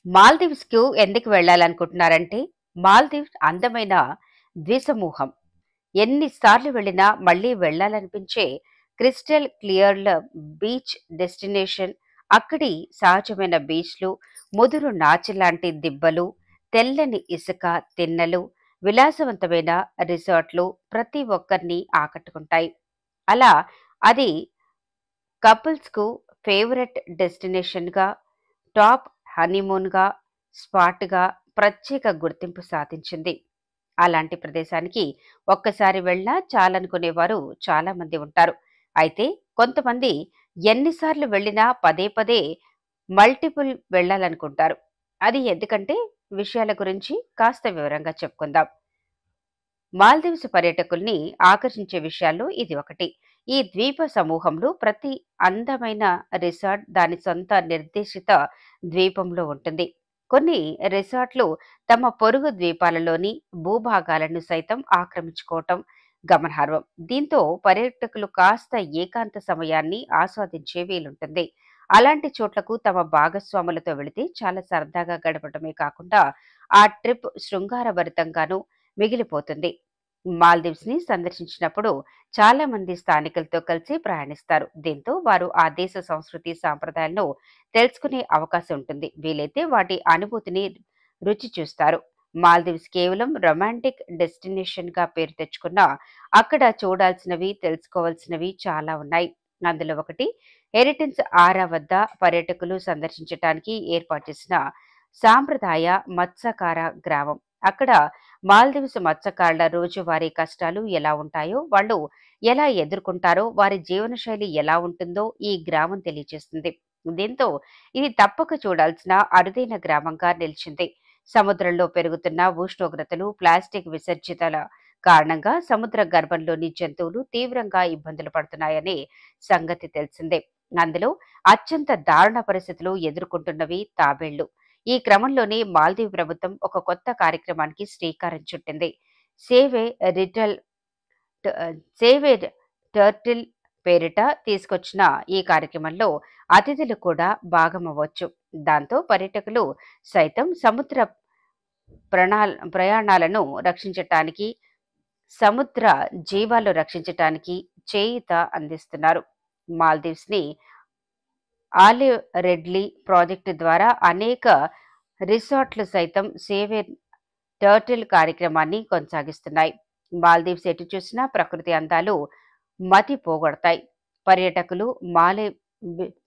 మాల్దీవ్స్‌కు ఎందుకు వెళ్ళాలనుకుంటున్నారంటే, మాల్దీవ్స్ అందమైన ద్వీపసమూహం. ఎన్ని సార్లు వెళ్ళినా మళ్ళీ వెళ్ళాలనిపించే క్రిస్టల్ క్లియర్‌ల బీచ్ డెస్టినేషన్. అక్కడి సహజమైన బీచ్‌లు, ముదురు నాచులాంటి దిబ్బలు, తెల్లని ఇసుక తిన్నెలు, విలాసవంతమైన రిసార్ట్‌లు ప్రతి ఒక్కరిని ఆకట్టుకుంటాయి. అలా అది కపుల్స్‌కు ఫేవరెట్ డెస్టినేషన్‌గా, టాప్ హనీమూన్‌గా, స్పాట్‌గా ప్రత్యేక గుర్తింపు సాధించింది. అలాంటి ప్రదేశానికి ఒక్కసారి వెళ్ళినా చాలనుకునేవారు చాలామంది ఉంటారు. అయితే కొంతమంది ఎన్నిసార్లు వెళ్ళినా పదే పదే మల్టిపుల్ వెళ్ళాలనుకుంటారు. అది ఎందుకంటే విషయాల గురించి కాస్త వివరంగా చెప్పుకుందాం. మాల్దీవ్స్ పర్యాటకుల్ని ఆకర్షించే విషయాల్లో ఇది ఒకటి. ఈ ద్వీప సమూహంలో ప్రతి అందమైన రిసార్ట్ దాని సొంత నిర్దేశిత ద్వీపంలో ఉంటుంది. కొన్ని రిసార్ట్లు తమ పొరుగు ద్వీపాలలోని భూభాగాలను సైతం ఆక్రమించుకోవటం గమనార్హం. దీంతో పర్యాటకులు కాస్త ఏకాంత సమయాన్ని ఆస్వాదించే వీలుంటుంది. అలాంటి చోట్లకు తమ భాగస్వాములతో వెళితే చాలా సరదాగా గడపడమే కాకుండా ఆ ట్రిప్ శృంగారభరితంగానూ మిగిలిపోతుంది. మాల్దీవ్స్ ని సందర్శించినప్పుడు చాలా మంది స్థానికులతో కలిసి ప్రయాణిస్తారు. దీంతో వారు ఆ దేశ సంస్కృతి సాంప్రదాయాలను తెలుసుకునే అవకాశం ఉంటుంది. వీలైతే వాటి అనుభూతిని రుచి చూస్తారు. మాల్దీవ్స్ కేవలం రొమాంటిక్ డెస్టినేషన్ గా పేరు తెచ్చుకున్న అక్కడ చూడాల్సినవి తెలుసుకోవాల్సినవి చాలా ఉన్నాయి. అందులో ఒకటి హెరిటెన్స్ ఆరా వద్ద పర్యాటకులు సందర్శించడానికి ఏర్పాటు చేసిన సాంప్రదాయ మత్స్యకార గ్రామం. అక్కడ మాల్దీవ్స్ మత్స్యకారుల రోజువారీ కష్టాలు ఎలా ఉంటాయో, వాళ్ళు ఎలా ఎదుర్కొంటారో, వారి జీవనశైలి ఎలా ఉంటుందో ఈ గ్రామం తెలియజేస్తుంది. దీంతో ఇది తప్పక చూడాల్సిన అరుదైన గ్రామంగా నిలిచింది. సముద్రంలో పెరుగుతున్న ఉష్ణోగ్రతలు, ప్లాస్టిక్ విసర్జితల కారణంగా సముద్ర గర్భంలోని జంతువులు తీవ్రంగా ఇబ్బందులు పడుతున్నాయనే సంగతి తెలిసిందే. అందులో అత్యంత దారుణ పరిస్థితులు ఎదుర్కొంటున్నవి తాబేళ్లు. ఈ క్రమంలోనే మాల్దీవ్ ప్రభుత్వం ఒక కొత్త కార్యక్రమానికి శ్రీకారం చుట్టింది. సేవ్ ఏ రిటల్ ట సేవ్ ఏ టర్టిల్ పేరిట తీసుకొచ్చిన ఈ కార్యక్రమంలో అతిథులు కూడా భాగమవ్వచ్చు. దాంతో పర్యాటకులు సైతం సముద్ర ప్రయాణాలను రక్షించటానికి, సముద్ర జీవాలు రక్షించటానికి చేయూత అందిస్తున్నారు. మాల్దీవ్స్‌ని ఆలివ్ రెడ్లీ ప్రాజెక్టు ద్వారా అనేక రిసార్ట్లు సైతం సేవ్ ఏ టర్టిల్ కార్యక్రమాన్ని కొనసాగిస్తున్నాయి. మాల్దీవ్స్ ఎటు చూసినా ప్రకృతి అందాలు మతి పోగొడతాయి. పర్యాటకులు మాలే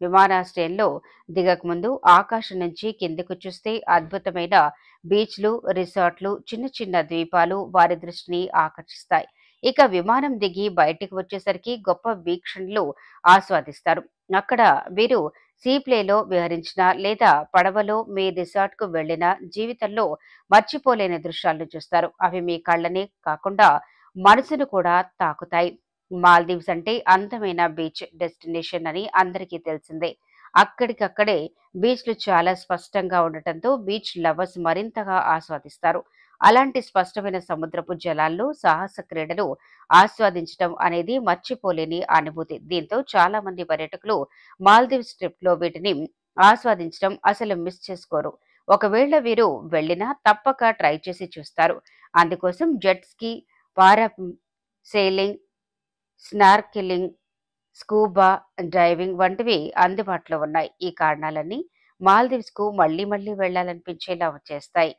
విమానాశ్రయంలో దిగకముందు ఆకాశం నుంచి కిందకు చూస్తే అద్భుతమైన బీచ్లు, రిసార్ట్లు, చిన్న చిన్న ద్వీపాలు వారి దృష్టిని ఆకర్షిస్తాయి. ఇక విమానం దిగి బయటికి వచ్చేసరికి గొప్ప వీక్షణలు ఆస్వాదిస్తారు. అక్కడ వీరు సీప్లేలో విహరించిన లేదా పడవలో మీ రిసార్ట్‌కు వెళ్ళిన జీవితంలో మర్చిపోలేని దృశ్యాలను చూస్తారు. అవి మీ కళ్ళనే కాకుండా మనసును కూడా తాకుతాయి. మాల్దీవ్స్ అంటే అందమైన బీచ్ డెస్టినేషన్ అని అందరికీ తెలిసిందే. అక్కడికక్కడే బీచ్‌లు చాలా స్పష్టంగా ఉండటంతో బీచ్ లవర్స్ మరింతగా ఆస్వాదిస్తారు. అలాంటి స్పష్టమైన సముద్రపు జలాల్లో సాహస క్రీడలు ఆస్వాదించడం అనేది మర్చిపోలేని అనుభూతి. దీంతో చాలా మంది పర్యాటకులు మాల్దీవ్స్ ట్రిప్‌లో వీటిని ఆస్వాదించడం అసలు మిస్ చేసుకోరు. ఒకవేళ వీరు వెళ్ళినా తప్పక ట్రై చేసి చూస్తారు. అందుకోసం జెట్ స్కీ, పారా సెయిలింగ్, స్నార్కెలింగ్, స్కూబా డైవింగ్ వంటివి అందుబాటులో ఉన్నాయి. ఈ కారణాలన్నీ మాల్దీవ్స్‌కు మళ్ళీ మళ్ళీ వెళ్ళాలనిపించేలా చేస్తాయి.